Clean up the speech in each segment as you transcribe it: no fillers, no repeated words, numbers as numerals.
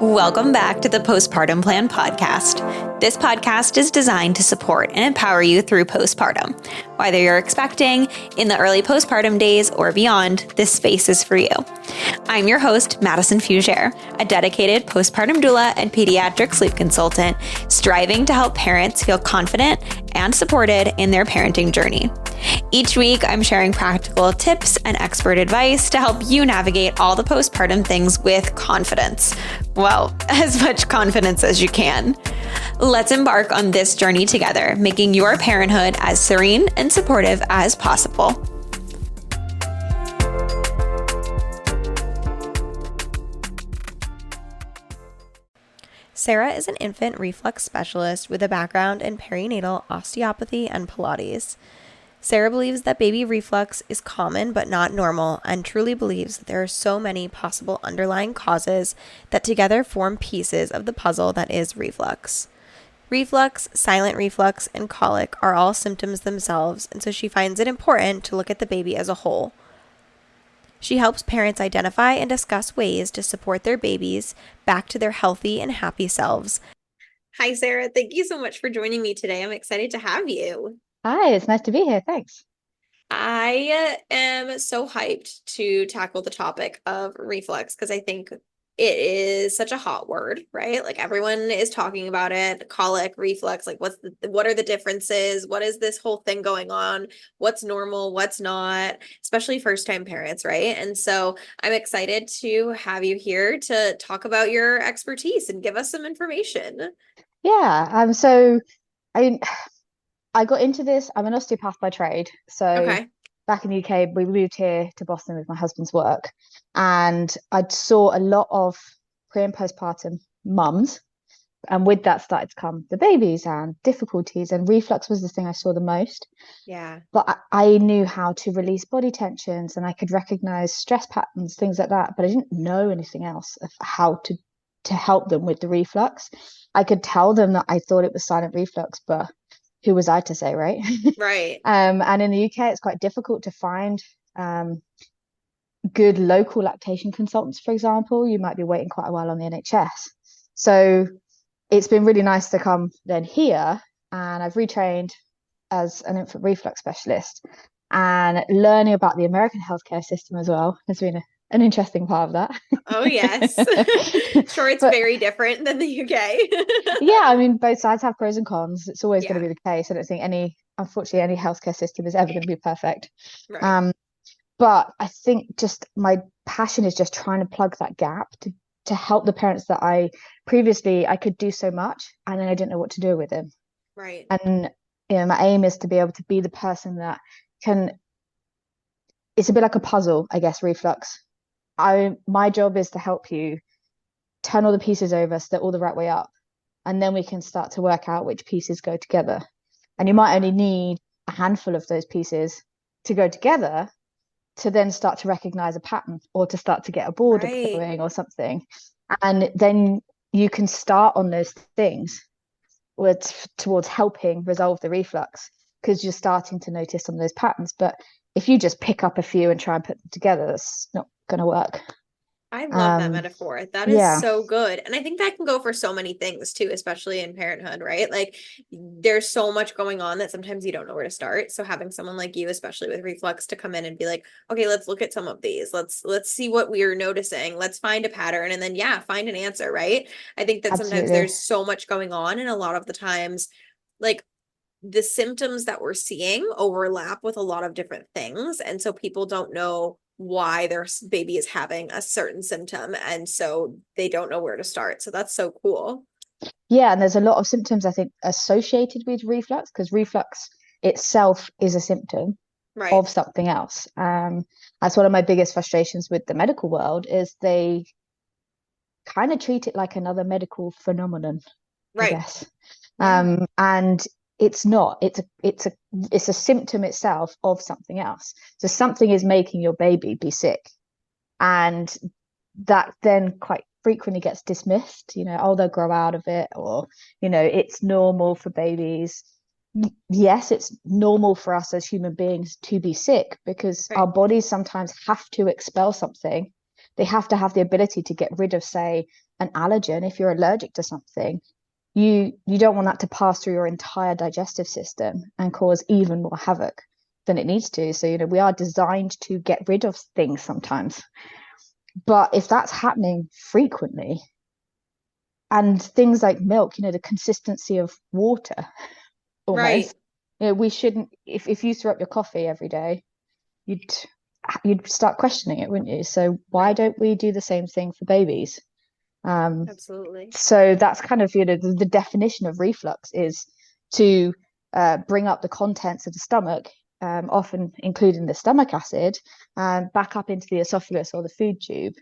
Welcome back to the Postpartum Plan podcast. This podcast is designed to support and empower you through postpartum. Whether you're expecting, in the early postpartum days, or beyond, this space is for you. I'm your host, Madison Fugere, a dedicated postpartum doula and pediatric sleep consultant, striving to help parents feel confident and supported in their parenting journey. Each week, I'm sharing practical tips and expert advice to help you navigate all the postpartum things with confidence. Well, as much confidence as you can. Let's embark on this journey together, making your parenthood as serene and supportive as possible. Sarah is an infant reflux specialist with a background in perinatal osteopathy and Pilates. Sarah believes that baby reflux is common but not normal, and truly believes that there are so many possible underlying causes that together form pieces of the puzzle that is reflux. Reflux, silent reflux, and colic are all symptoms themselves, and so she finds it important to look at the baby as a whole. She helps parents identify and discuss ways to support their babies back to their healthy and happy selves. Hi, Sarah. Thank you so much for joining me today. I'm excited to have you. Hi, it's nice to be here. Thanks. I am so hyped to tackle the topic of reflux because I think it is such a hot word, right? Like everyone is talking about it, colic, reflux, like what are the differences? What is this whole thing going on? What's normal? What's not? Especially first-time parents, right? And so I'm excited to have you here to talk about your expertise and give us some information. Yeah, so I I got into this. I'm an osteopath by trade. So Okay. back in the UK, we moved here to Boston with my husband's work, and I saw a lot of pre and postpartum mums, and with that started to come the babies and difficulties, and reflux was the thing I saw the most. Yeah. But I knew how to release body tensions, and I could recognize stress patterns, things like that, but I didn't know anything else of how to help them with the reflux. I could tell them that I thought it was silent reflux, but who was I to say, right? Right. And in the UK, it's quite difficult to find good local lactation consultants, for example. You might be waiting quite a while on the NHS. So it's been really nice to come then here, and I've retrained as an infant reflux specialist, and learning about the American healthcare system as well has been an interesting part of that. Oh, yes. Sure, it's But very different than the UK. yeah, I mean, both sides have pros and cons. It's always going to Yeah, be the case. I don't think unfortunately, any healthcare system is ever going to be perfect. right. Um, but I think just my passion is just trying to plug that gap to help the parents that I could do so much, and then I didn't know what to do with them. Right. And my aim is to be able to be the person that can. It's a bit like a puzzle, I guess, reflux. My job is to help you turn all the pieces over so they're all the right way up, and then we can start to work out which pieces go together. And you might only need a handful of those pieces to go together to then start to recognize a pattern, or to start to get a border Right. going or something. And then you can start on those things towards helping resolve the reflux, because you're starting to notice some of those patterns. But if you just pick up a few and try and put them together, that's not going to work. I love that Um, metaphor. That is yeah, so good. And I think that can go for so many things too, especially in parenthood, right? Like there's so much going on that sometimes you don't know where to start. So having someone like you, especially with reflux, to come in and be like, okay, let's look at some of these. Let's see what we're noticing. Let's find a pattern and then find an answer, right? I think that sometimes absolutely. there's so much going on, and a lot of the times like the symptoms that we're seeing overlap with a lot of different things. And so people don't know why their baby is having a certain symptom. And so they don't know where to start. So that's so cool. Yeah, and there's a lot of symptoms I think associated with reflux, because reflux itself is a symptom Right. of something else. That's one of my biggest frustrations with the medical world, is they kind of treat it like another medical phenomenon, I Right. guess. Yeah. And it's not. It's a symptom itself of something else. So something is making your baby be sick, and that then quite frequently gets dismissed. Oh, they'll grow out of it, or it's normal for babies. Yes, it's normal for us as human beings to be sick, because our Right. bodies sometimes have to expel something they have to have the ability to get rid of, say, an allergen. If you're allergic to something, you don't want that to pass through your entire digestive system and cause even more havoc than it needs to. So, we are designed to get rid of things sometimes. But if that's happening frequently, and things like milk, the consistency of water almost, Right. we shouldn't, if you throw up your coffee every day, you'd start questioning it, wouldn't you? So why don't we do the same thing for babies? Absolutely. So that's kind of, the definition of reflux is to bring up the contents of the stomach, often including the stomach acid, back up into the esophagus or the food tube.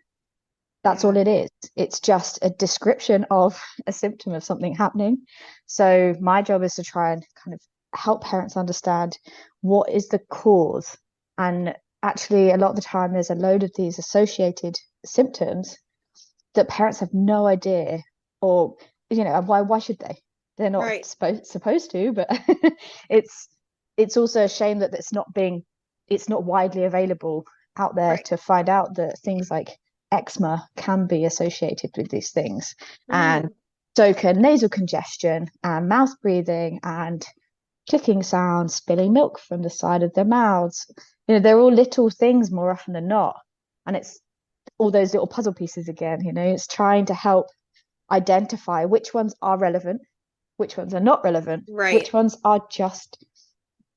That's all it is. It's just a description of a symptom of something happening. So my job is to try and kind of help parents understand what is the cause. And actually, a lot of the time, there's a load of these associated symptoms that parents have no idea, or why should they? They're not Right. supposed to, but it's also a shame that it's not widely available out there Right. to find out that things like eczema can be associated with these things, and Mm. so can nasal congestion and mouth breathing and clicking sounds, spilling milk from the side of their mouths. They're all little things more often than not, and it's all those little puzzle pieces again. It's trying to help identify which ones are relevant, which ones are not relevant, Right. which ones are just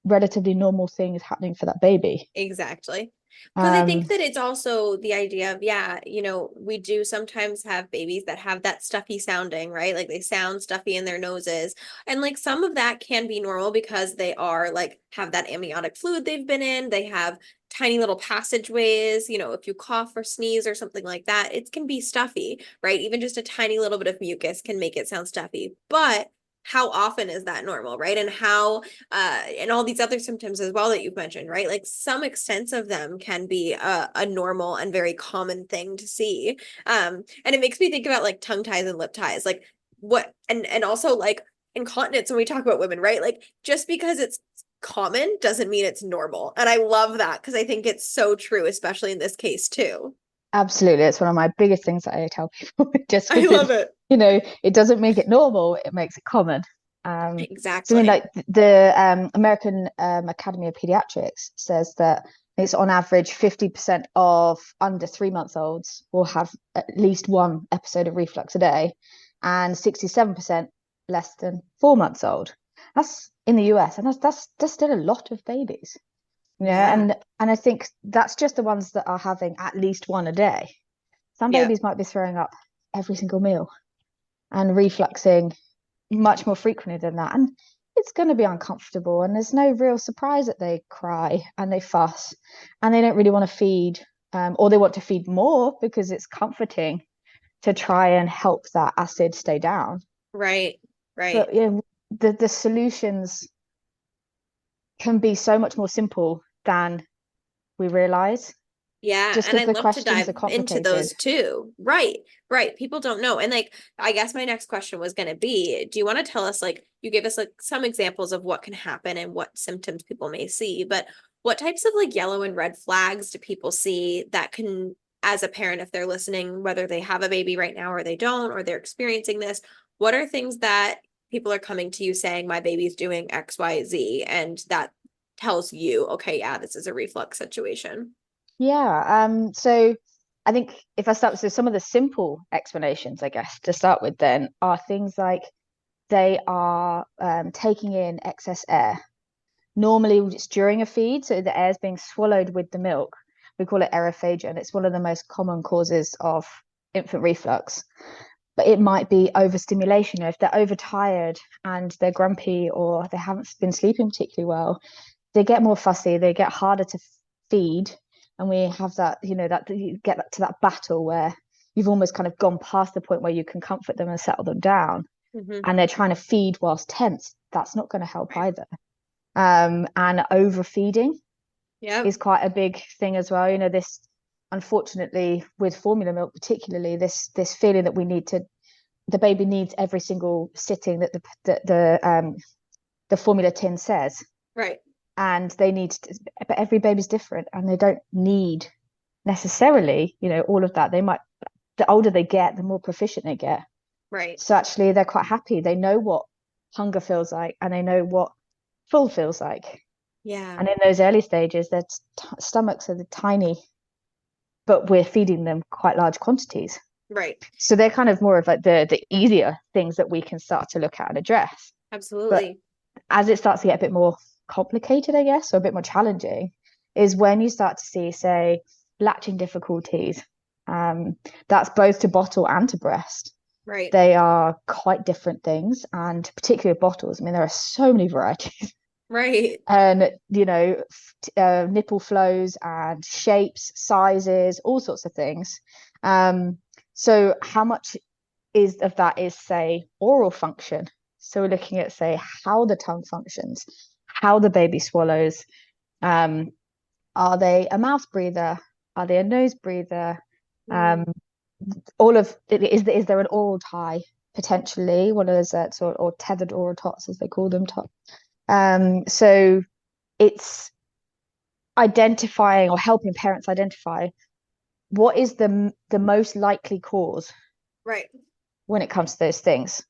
relatively normal things happening for that baby. Exactly. Because I Um, think that it's also the idea of, yeah, we do sometimes have babies that have that stuffy sounding, right? Like they sound stuffy in their noses. And like some of that can be normal because they are like have that amniotic fluid they've been in. They have tiny little passageways. If you cough or sneeze or something like that, it can be stuffy, right? Even just a tiny little bit of mucus can make it sound stuffy. But how often is that normal, right? And how and all these other symptoms as well that you've mentioned, right? Like some extent of them can be a normal and very common thing to see. And it makes me think about like tongue ties and lip ties, like what, and also like incontinence when we talk about women, right? Like just because it's common doesn't mean it's normal. And I love that because I think it's so true, especially in this case too. Absolutely, it's one of my biggest things that I tell people. Just I because love it. it doesn't make it normal, it makes it common. Something Exactly. like the American Academy of Pediatrics says that it's on average 50% of under 3 months olds will have at least one episode of reflux a day, and 67% less than 4 months old. That's in the US, and that's still a lot of babies. Yeah. And I think that's just the ones that are having at least one a day. Some Yeah. babies might be throwing up every single meal and refluxing much more frequently than that. And it's going to be uncomfortable. And there's no real surprise that they cry and they fuss and they don't really want to feed, or they want to feed more because it's comforting to try and help that acid stay down. Right. Right. But the solutions can be so much more simple than we realize, Yeah, just and because I'd the love to questions dive are into complicated. those too. Right, right. People don't know. And like, I guess my next question was going to be, do you want to tell us, like, you gave us like some examples of what can happen and what symptoms people may see, but what types of like yellow and red flags do people see that can, as a parent, if they're listening, whether they have a baby right now or they don't, or they're experiencing this, what are things that people are coming to you saying, my baby's doing X, Y, Z, and that tells you, okay, yeah, this is a reflux situation. Yeah. So I think if I start with, so some of the simple explanations, I guess, to start with, then are things like they are taking in excess air. Normally, it's during a feed, so the air is being swallowed with the milk. We call it aerophagia, and it's one of the most common causes of infant reflux. But it might be overstimulation. If they're overtired and they're grumpy or they haven't been sleeping particularly well, they get more fussy, they get harder to feed, and we have that, that you get to that battle where you've almost kind of gone past the point where you can comfort them and settle them down, Mm-hmm. and they're trying to feed whilst tense. That's not going to help Right. either. And overfeeding Yep. is quite a big thing as well. This, unfortunately, with formula milk particularly, this feeling that the baby needs every single sitting that the formula tin says, Right. and they need to, but every baby's different and they don't need necessarily, all of that. The older they get, the more proficient they get. Right. So actually they're quite happy. They know what hunger feels like, and they know what full feels like. Yeah. And in those early stages, their stomachs are tiny, but we're feeding them quite large quantities. Right. So they're kind of more of like the easier things that we can start to look at and address. Absolutely. But as it starts to get a bit more complicated, I guess, or a bit more challenging, is when you start to see, say, latching difficulties. That's both to bottle and to breast. Right. They are quite different things, and particularly with bottles, I mean, there are so many varieties. Right. And nipple flows and shapes, sizes, all sorts of things. So how much of that is, say, oral function? So we're looking at, say, how the tongue functions, how the baby swallows. Are they a mouth breather? Are they a nose breather? Is there an oral tie potentially? One of those or tethered oral tots, as they call them, so it's identifying or helping parents identify what is the most likely cause, right, when it comes to those things.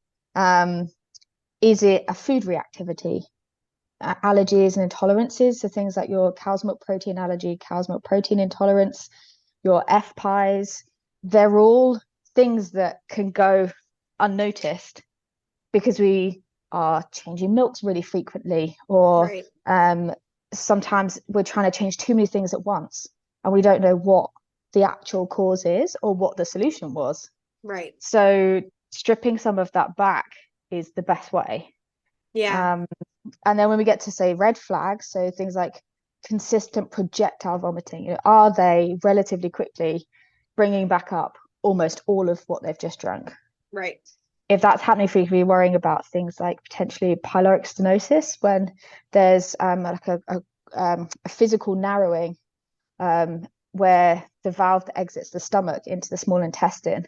Is it a food reactivity, allergies and intolerances? So things like your cow's milk protein allergy, cow's milk protein intolerance, your FPIEs, they're all things that can go unnoticed because we are changing milks really frequently, or right. Sometimes we're trying to change too many things at once and we don't know what the actual cause is or what the solution was. Right. So stripping some of that back is the best way. Yeah. And then when we get to, say, red flags, so things like consistent projectile vomiting, are they relatively quickly bringing back up almost all of what they've just drunk? Right. If that's happening for you, be worrying about things like potentially pyloric stenosis, when there's like a physical narrowing, where the valve that exits the stomach into the small intestine,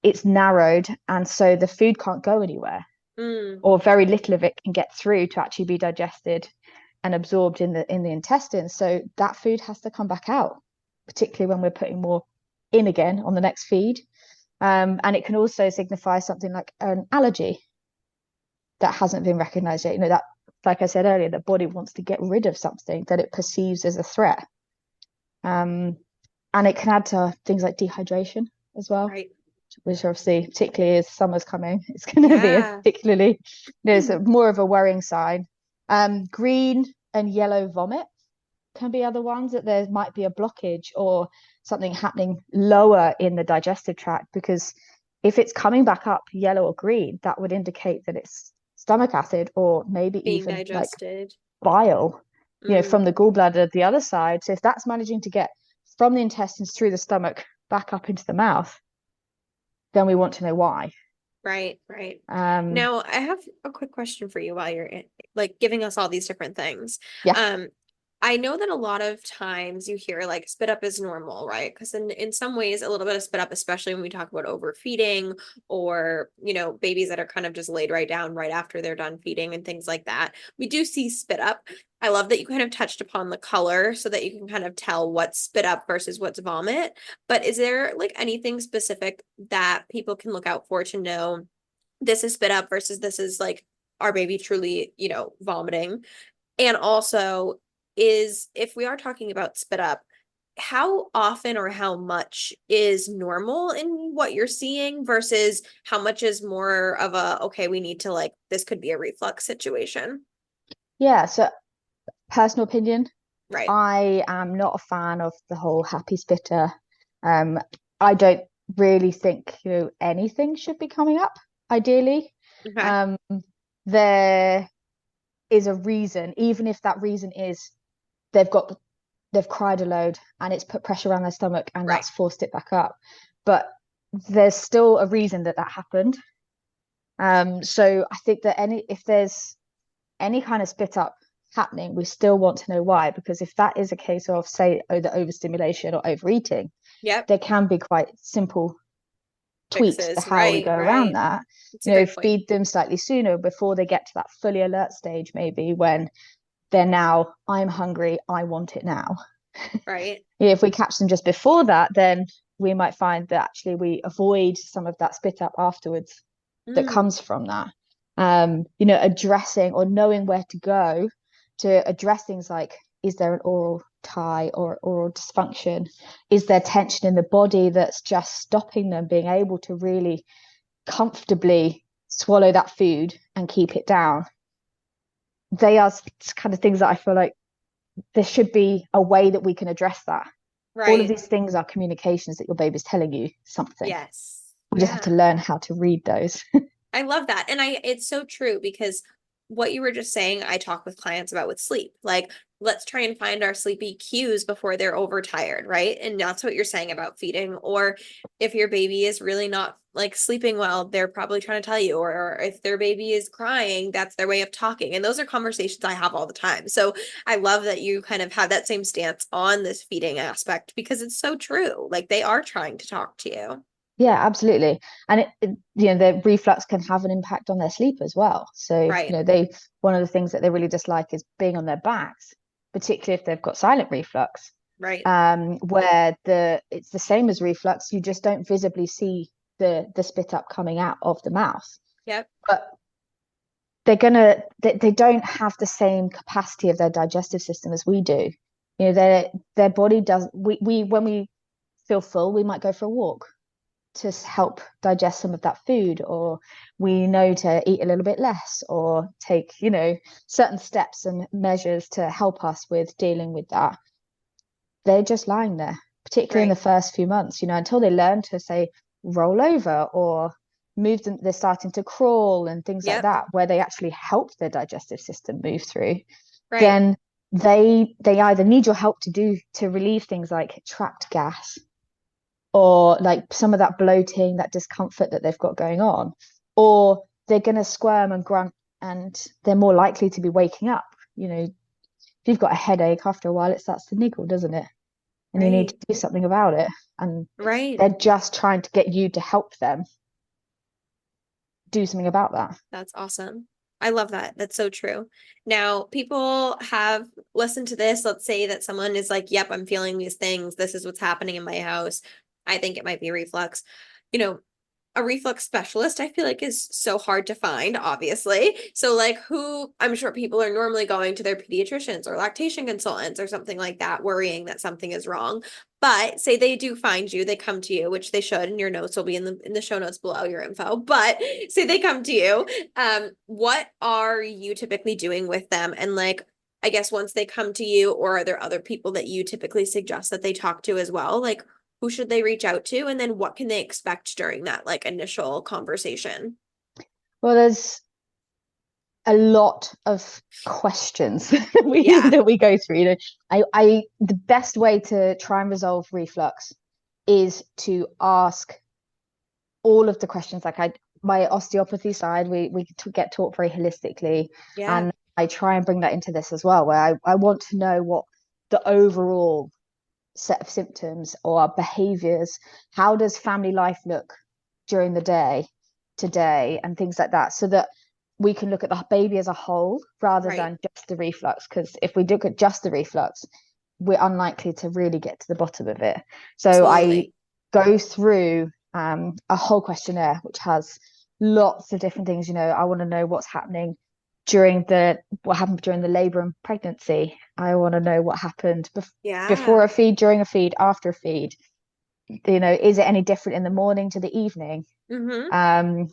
it's narrowed, and so the food can't go anywhere, or very little of it can get through to actually be digested and absorbed in the intestine. So that food has to come back out, particularly when we're putting more in again on the next feed. And it can also signify something like an allergy that hasn't been recognized yet. That, like I said earlier, the body wants to get rid of something that it perceives as a threat. And it can add to things like dehydration as well, right, which obviously, particularly as summer's coming, it's going to be a particularly, so more of a worrying sign. Green and yellow vomit can be other ones, that there might be a blockage or something happening lower in the digestive tract, because if it's coming back up yellow or green, that would indicate that it's stomach acid, or maybe being even digested, like bile, from the gallbladder the other side. So if that's managing to get from the intestines through the stomach back up into the mouth, then we want to know why. Right. Now, I have a quick question for you while you're giving us all these different things. Yeah. I know that a lot of times you hear like spit up is normal, right? Because in some ways, a little bit of spit up, especially when we talk about overfeeding, or, babies that are kind of just laid right down right after they're done feeding and things like that. We do see spit up. I love that you kind of touched upon the color so that you can kind of tell what's spit up versus what's vomit. But is there like anything specific that people can look out for to know this is spit up versus this is like our baby truly, vomiting? And also, if we are talking about spit up, how often or how much is normal in what you're seeing versus how much is more of okay, we need to this could be a reflux situation? Yeah. So personal opinion, Right. I am not a fan of the whole happy spitter. I don't really think anything should be coming up, ideally. Okay. There is a reason, even if that reason is they've cried a load and it's put pressure around their stomach and Right. that's forced it back up. But there's still a reason that happened. So I think that if there's any kind of spit up happening, we still want to know why, because if that is a case of, say, the overstimulation or overeating, Yep. there can be quite simple tweaks to Fixes. how we go around that. That's a great point. Feed them slightly sooner before they get to that fully alert stage, maybe when they're now, I'm hungry, I want it now. Right. If we catch them just before that, then we might find that actually we avoid some of that spit up afterwards that Mm, comes from that. Addressing or knowing where to go to address things like, is there an oral tie or oral dysfunction? Is there tension in the body that's just stopping them being able to really comfortably swallow that food and keep it down? They are kind of things that I feel like there should be a way that we can address that. All of right. these things are communications that your baby's telling you something. Yes. We just have to Yeah. learn how to read those. I love that. And it's so true because what you were just saying, I talk with clients about with sleep. Like, let's try and find our sleepy cues before they're overtired, right? And that's what you're saying about feeding. Or if your baby is really not like sleeping well, they're probably trying to tell you. Or if their baby is crying, that's their way of talking. And those are conversations I have all the time. So I love that you kind of have that same stance on this feeding aspect because it's so true. Like they are trying to talk to you. Yeah, absolutely. And the reflux can have an impact on their sleep as well. So, Right. one of the things that they really dislike is being on their backs, particularly if they've got silent reflux, Right. where it's the same as reflux, you just don't visibly see the spit up coming out of the mouth. Yep. But they don't have the same capacity of their digestive system as we do. Their body doesn't, we when we feel full, we might go for a walk to help digest some of that food, or we know to eat a little bit less or take certain steps and measures to help us with dealing with that. They're just lying there, particularly in the Right. first few months, until they learn to say roll over or move them. They're starting to crawl and things like Yep. that, where they actually help their digestive system move through. Right. Then they either need your help to relieve things like trapped gas, or like some of that bloating, that discomfort that they've got going on, or they're going to squirm and grunt, and they're more likely to be waking up. If you've got a headache, after a while it starts to niggle, doesn't it? And you need Right. to do something about it. And Right. they're just trying to get you to help them do something about that. That's awesome. I love that. That's so true. Now, people have listened to this. Let's say that someone is like, yep, I'm feeling these things. This is what's happening in my house. I think it might be reflux. You know, a reflux specialist, I feel like is so hard to find, obviously. So, like, who I'm sure people are normally going to their pediatricians or lactation consultants or something like that, worrying that something is wrong. But say they do find you, they come to you, which they should, and your notes will be in the show notes below your info. But say they come to you, what are you typically doing with them? And like, I guess once they come to you, or are there other people that you typically suggest that they talk to as well? Like, who should they reach out to? And then what can they expect during that like initial conversation? Well, there's a lot of questions that we Yeah. that we go through. I the best way to try and resolve reflux is to ask all of the questions. Like my osteopathy side, we get taught very holistically, Yeah. and I try and bring that into this as well, where I want to know what the overall set of symptoms or behaviors, how does family life look during the day today, and things like that, so that we can look at the baby as a whole rather Right. than just the reflux. Because if we look at just the reflux, we're unlikely to really get to the bottom of it. So I Absolutely. go through a whole questionnaire which has lots of different things. I want to know what's happening what happened during the labor and pregnancy. I want to know what happened before Yeah. a feed, during a feed, after a feed. Is it any different in the morning to the evening? Mm-hmm. um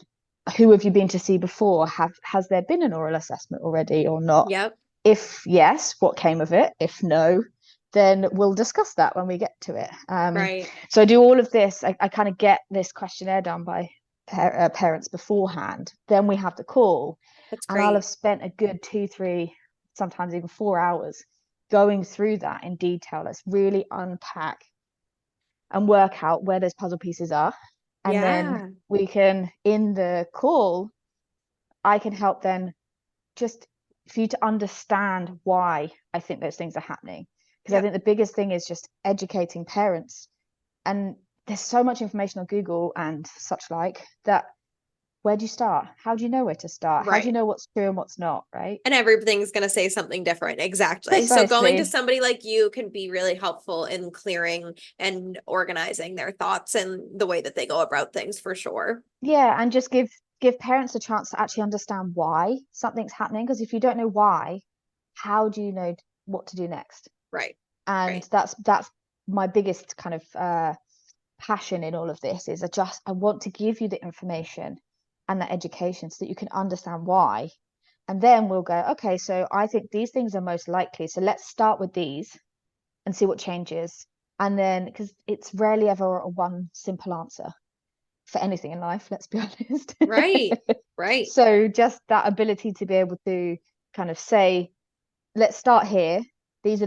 who have you been to see before? Has there been an oral assessment already or not? Yep. If yes, what came of it? If no, then we'll discuss that when we get to it. Right. So I do all of this. I kind of get this questionnaire done by parents beforehand. Then we have the call, That's and I'll have great. spent a good 2, 3, sometimes even 4 hours going through that in detail. Let's really unpack and work out where those puzzle pieces are. And then Yeah. we can, in the call, I can help then just for you to understand why I think those things are happening. Because I Yep. think the biggest thing is just educating parents. And there's so much information on Google and such like that where do you start? How do you know where to start? How do you Right. know what's true and what's not, right? And everything's going to say something different. Exactly. So going to Precisely. somebody like you can be really helpful in clearing and organizing their thoughts and the way that they go about things for sure. Yeah, and just give parents a chance to actually understand why something's happening. Because if you don't know why, how do you know what to do next? Right. And Right. that's my biggest kind of passion in all of this is I want to give you the information and the education so that you can understand why. And then we'll go, okay, so I think these things are most likely. So let's start with these and see what changes. And then, because it's rarely ever a one simple answer for anything in life, let's be honest. Right. Right. So just that ability to be able to kind of say, let's start here. These are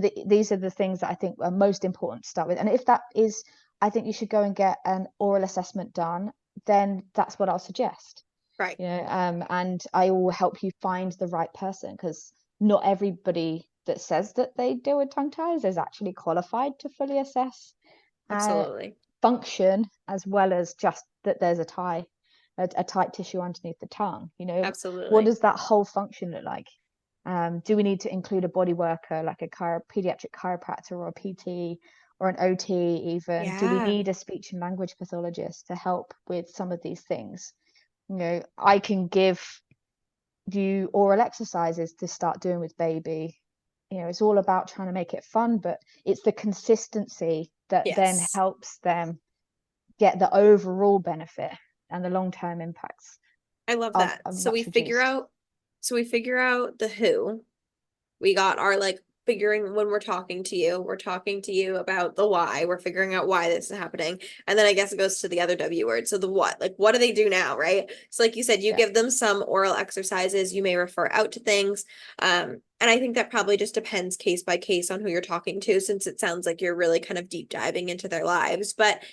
the things that I think are most important to start with. And if that is, I think you should go and get an oral assessment done, then that's what I'll suggest. Right. And I will help you find the right person, because not everybody that says that they deal with tongue ties is actually qualified to fully assess Absolutely. function, as well as just that there's a tight tissue underneath the tongue. What Absolutely. does that whole function look like? Do we need to include a body worker like a pediatric chiropractor or a PT or an OT even? Do we Yeah. need a speech and language pathologist to help with some of these things? I can give you oral exercises to start doing with baby. It's all about trying to make it fun, but it's the consistency that then Yes. helps them get the overall benefit, and the long-term impacts I love are, that. are much reduced. So we figure out the who. We got our like figuring when we're talking to you about the why. We're figuring out why this is happening. And then I guess it goes to the other W word. So the what, like what do they do now, right? So like you said, you Yeah. give them some oral exercises, you may refer out to things. And I think that probably just depends case by case on who you're talking to, since it sounds like you're really kind of deep diving into their lives. But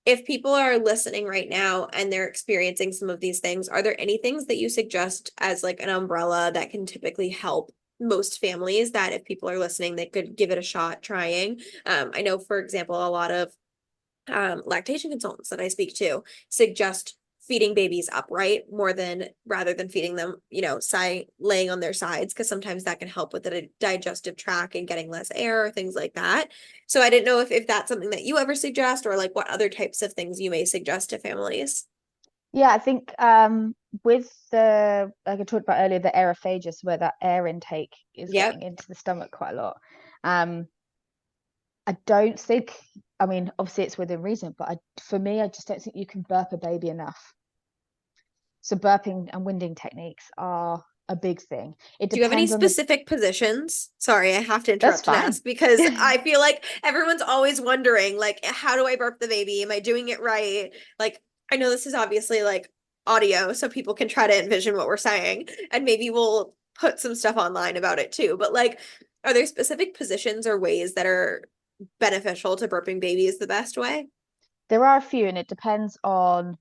if people are listening right now and they're experiencing some of these things, are there any things that you suggest as like an umbrella that can typically help most families, that if people are listening, they could give it a shot trying? I know, for example, a lot of lactation consultants that I speak to suggest feeding babies upright more than rather than feeding them, laying on their sides, because sometimes that can help with the digestive tract and getting less air or things like that. So I didn't know if that's something that you ever suggest, or like what other types of things you may suggest to families. Yeah, I think with the, like I talked about earlier, the aerophagus, where that air intake is Yep. getting into the stomach quite a lot. I don't think, I mean, obviously it's within reason, but for me, I just don't think you can burp a baby enough. So burping and winding techniques are a big thing. It Do you have any depends on the, specific positions? Sorry, I have to that's interrupt and fine. ask because I feel like everyone's always wondering, like, how do I burp the baby? Am I doing it right? Like, I know this is obviously like audio, so people can try to envision what we're saying, and maybe we'll put some stuff online about it too. But like, are there specific positions or ways that are beneficial to burping babies the best way? There are a few, and it depends on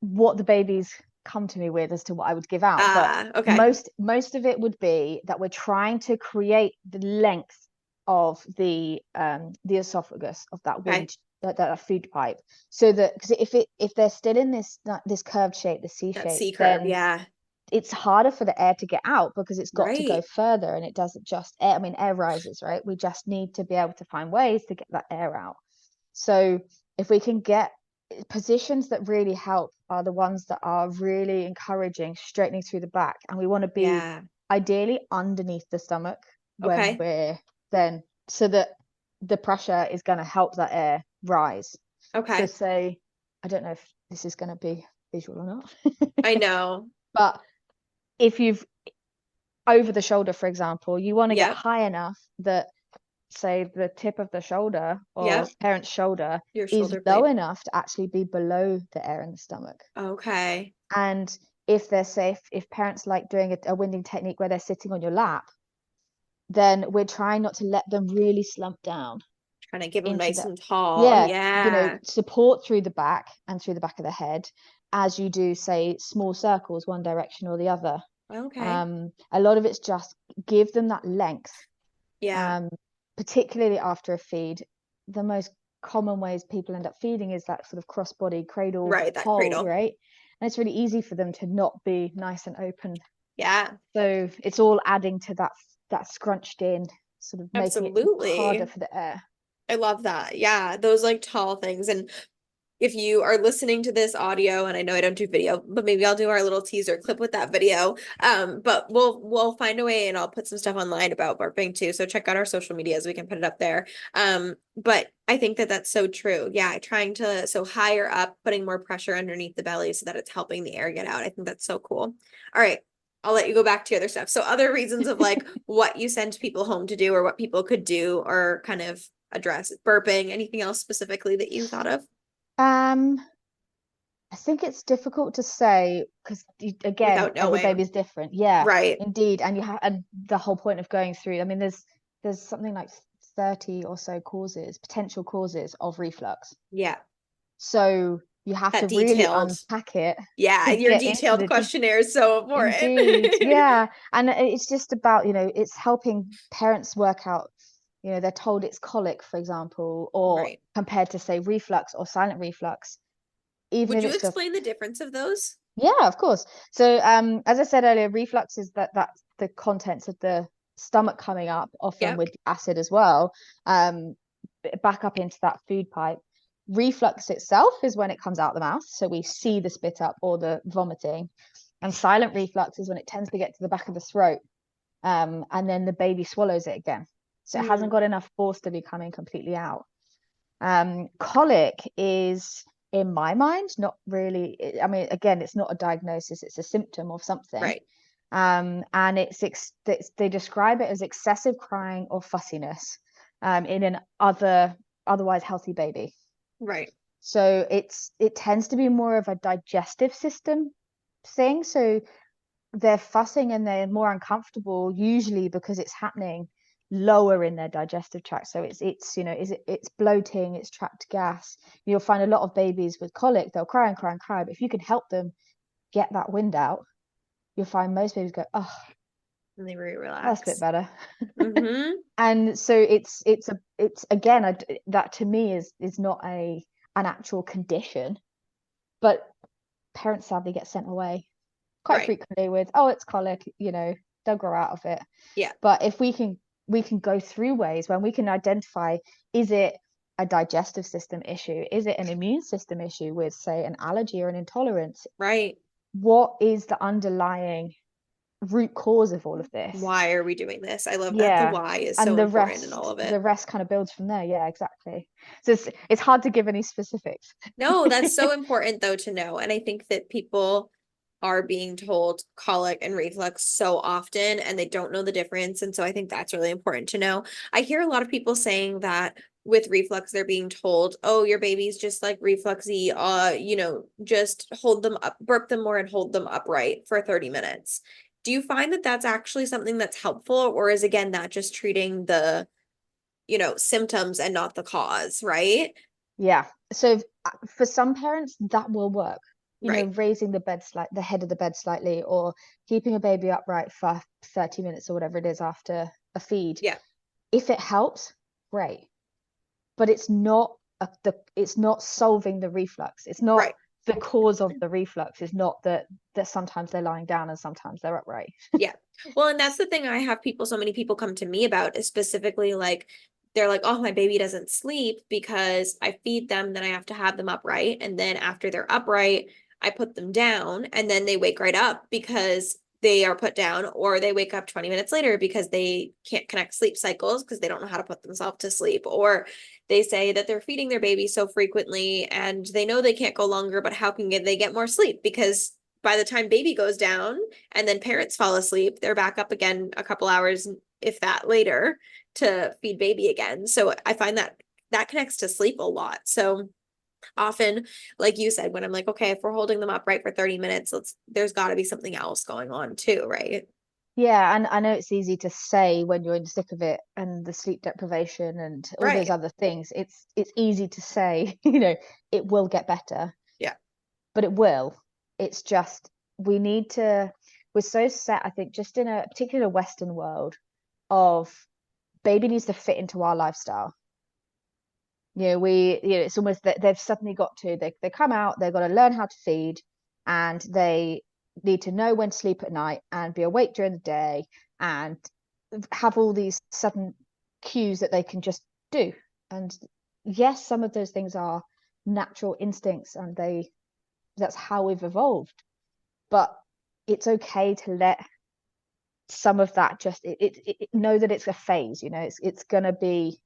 what the babies come to me with as to what I would give out. But Ah, okay. most of it would be that we're trying to create the length of the esophagus of that Okay. that feed pipe, so that, because if they're still in this curved shape, the C That shape, C curve, then yeah. it's harder for the air to get out, because it's got to go Right. further, and it doesn't just air. I mean, air rises, right? We just need to be able to find ways to get that air out. So if we can get positions that really help are the ones that are really encouraging straightening through the back, and we want to be Yeah. ideally underneath the stomach when Okay. we're then, so that the pressure is going to help that air rise. So Okay. say, I don't know if this is going to be visual or not, I know. but if you've over the shoulder, for example, you want to get Yep. high enough that, say, the tip of the shoulder or Yep. parent's shoulder Your is shoulder low blade. enough to actually be below the air in the stomach. Okay. And if they're safe, if parents like doing a winding technique where they're sitting on your lap, then we're trying not to let them really slump down Trying to give them into nice the, and tall. yeah, Yeah. support through the back and through the back of the head, as you do, say, small circles, one direction or the other. Okay. A lot of it's just give them that length, Yeah. um, particularly after a feed. The most common ways people end up feeding is that sort of crossbody cradle Right. That hold, cradle. right? and it's really easy for them to not be nice and open. Yeah, So it's all adding to that scrunched in, sort of making it harder absolutely. for the air. I love that. Yeah, those like tall things. And if you are listening to this audio, and I know I don't do video, but maybe I'll do our little teaser clip with that video. But we'll find a way, and I'll put some stuff online about burping too. So check out our social medias. We can put it up there. But I think that that's so true. Yeah, trying to so higher up, putting more pressure underneath the belly so that it's helping the air get out. I think that's so cool. All right. I'll let you go back to other stuff. So other reasons of like what you send people home to do or what people could do or kind of address burping, anything else specifically that you thought of? Um, I think it's difficult to say because again, Without every knowing. baby is different. Yeah, Right. indeed. And you have, and the whole point of going through, I mean, there's something like 30 or so potential causes of reflux. Yeah. So you have That to really detailed. unpack it Yeah. to Your get into detailed the de questionnaire is so important. indeed. Yeah. And it's just about, it's helping parents work out, they're told it's colic, for example, or Right. compared to say reflux or silent reflux, even Would if you it's just. explain the difference of those? Yeah, of course. So, as I said earlier, reflux is that's the contents of the stomach coming up, often Yep. with acid as well, um, back up into that food pipe. Reflux itself is when it comes out the mouth, so we see the spit up or the vomiting. And silent reflux is when it tends to get to the back of the throat, and then the baby swallows it again. So it hasn't Mm, got enough force to be coming completely out. Colic is, in my mind, not really, I mean, again, it's not a diagnosis, it's a symptom of something. right. And they describe it as excessive crying or fussiness in an otherwise healthy baby. Right. So it tends to be more of a digestive system thing. So they're fussing and they're more uncomfortable usually because it's happening lower in their digestive tract. So it's bloating, it's trapped gas. You'll find a lot of babies with colic, they'll cry and cry and cry, but if you can help them get that wind out, you'll find most babies go, oh, And they that's a bit relax. better. Mm-hmm. And so it's again that to me is not an actual condition, but parents sadly get sent away quite Right. frequently with, oh, it's colic, they'll grow out of it. Yeah. But if we can go through ways when we can identify, is it a digestive system issue? Is it an immune system issue with, say, an allergy or an intolerance? Right. What is the underlying root cause of all of this? Why are we doing this? I love that. The Yeah. why is And so the important in all rest, of the it. rest kind of builds from there. Yeah, exactly. So it's hard to give any specifics. No, that's so important though to know. And I think that people are being told colic and reflux so often and they don't know the difference. And so I think that's really important to know. I hear a lot of people saying that with reflux, they're being told, oh, your baby's just like refluxy, just hold them up, burp them more and hold them upright for 30 minutes. Do you find that that's actually something that's helpful, or is again that just treating the, symptoms and not the cause, right? Yeah. So for some parents, that will work. Right. Raising the head of the bed slightly, or keeping a baby upright for 30 minutes or whatever it is after a feed. Yeah. If it helps, great. But it's not solving the reflux. It's not Right. the cause of the reflux. It's not that sometimes they're lying down and sometimes they're upright. Yeah. Well, and that's the thing I have so many people come to me about is specifically like, they're like, oh, my baby doesn't sleep because I feed them, then I have to have them upright. And then after they're upright, I put them down and then they wake right up because they are put down, or they wake up 20 minutes later because they can't connect sleep cycles because they don't know how to put themselves to sleep. Or they say that they're feeding their baby so frequently and they know they can't go longer, but how can they get more sleep? Because by the time baby goes down and then parents fall asleep, they're back up again a couple hours, if that later, to feed baby again. So I find that that connects to sleep a lot. So often, like you said, when I'm like, okay, if we're holding them upright for 30 minutes, there's got to be something else going on too, right? Yeah, and I know it's easy to say when you're in the thick of it and the sleep deprivation and all those Right. other things. It's easy to say, it will get better, Yeah. but it will. It's just we need to, we're so set, I think, just in a particular Western world of baby needs to fit into our lifestyle. It's almost that they've suddenly got to, they come out, they've got to learn how to feed, and they need to know when to sleep at night and be awake during the day and have all these sudden cues that they can just do. And yes, some of those things are natural instincts and that's how we've evolved, but it's okay to let some of that just know that it's a phase. It's gonna be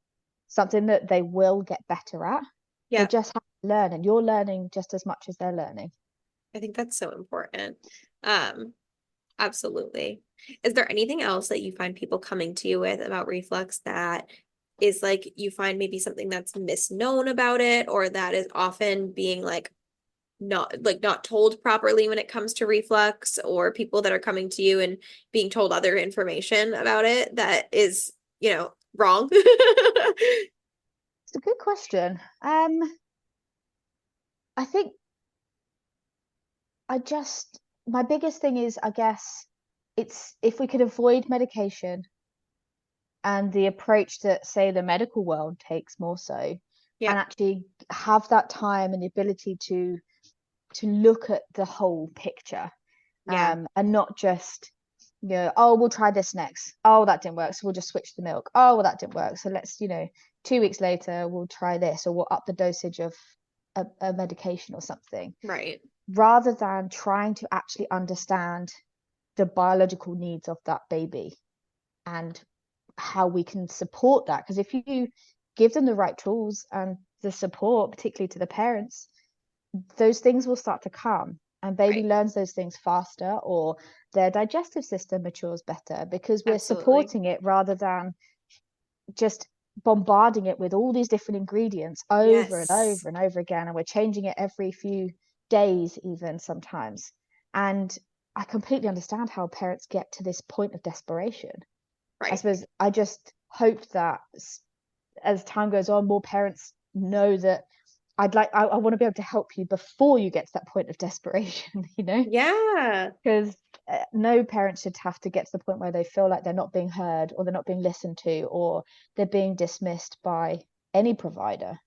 something that they will get better at. They just have to learn, and you're learning just as much as they're learning. I think that's so important. Absolutely. Is there anything else that you find people coming to you with about reflux that is like you find maybe something that's misknown about it, or that is often being not told properly when it comes to reflux, or people that are coming to you and being told other information about it that is, wrong? It's a good question. I think my biggest thing is, I guess, it's if we could avoid medication and the approach that, say, the medical world takes more so, and actually have that time and the ability to look at the whole picture, and not just, oh, we'll try this next. Oh, that didn't work, so we'll just switch the milk. Oh, well, that didn't work, so let's, 2 weeks later, we'll try this, or we'll up the dosage of a medication or something. Right. Rather than trying to actually understand the biological needs of that baby and how we can support that. Because if you give them the right tools and the support, particularly to the parents, those things will start to come, and baby learns those things faster, or their digestive system matures better, because we're supporting it rather than just bombarding it with all these different ingredients over and over and over again, and we're changing it every few days even sometimes. And I completely understand how parents get to this point of desperation. I suppose I just hope that as time goes on, more parents know that I want to be able to help you before you get to that point of desperation, because no parent should have to get to the point where they feel like they're not being heard, or they're not being listened to, or they're being dismissed by any provider.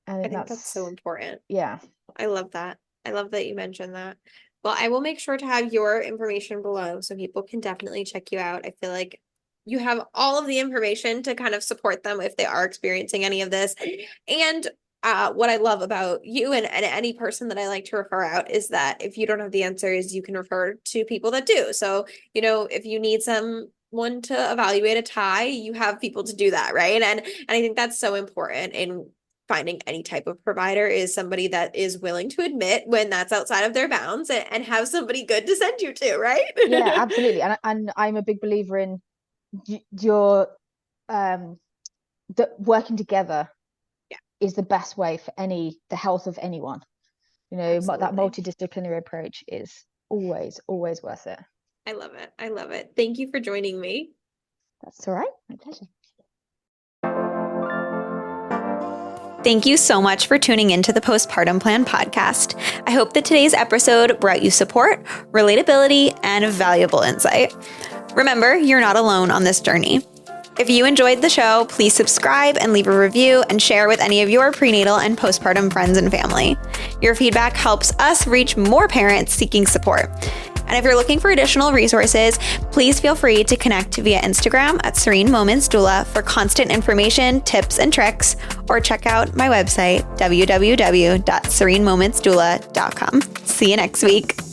I think that's so important. Yeah. I love that. I love that you mentioned that. Well, I will make sure to have your information below so people can definitely check you out. I feel like you have all of the information to kind of support them if they are experiencing any of this. And what I love about you and any person that I like to refer out is that if you don't have the answers, you can refer to people that do. So, if you need someone to evaluate a tie, you have people to do that, right? And I think that's so important in finding any type of provider, is somebody that is willing to admit when that's outside of their bounds, and have somebody good to send you to, right? Yeah, absolutely. And I'm a big believer in your working together is the best way for the health of anyone. That multidisciplinary approach is always worth it. I love it. I love it. Thank you for joining me. That's all right. My pleasure. Thank you so much for tuning into the Postpartum Plan podcast. I hope that today's episode brought you support, relatability, and valuable insight. Remember, you're not alone on this journey. If you enjoyed the show, please subscribe and leave a review, and share with any of your prenatal and postpartum friends and family. Your feedback helps us reach more parents seeking support. And if you're looking for additional resources, please feel free to connect via Instagram at Serene Moments Doula for constant information, tips, and tricks, or check out my website, www.serenemomentsdoula.com. See you next week.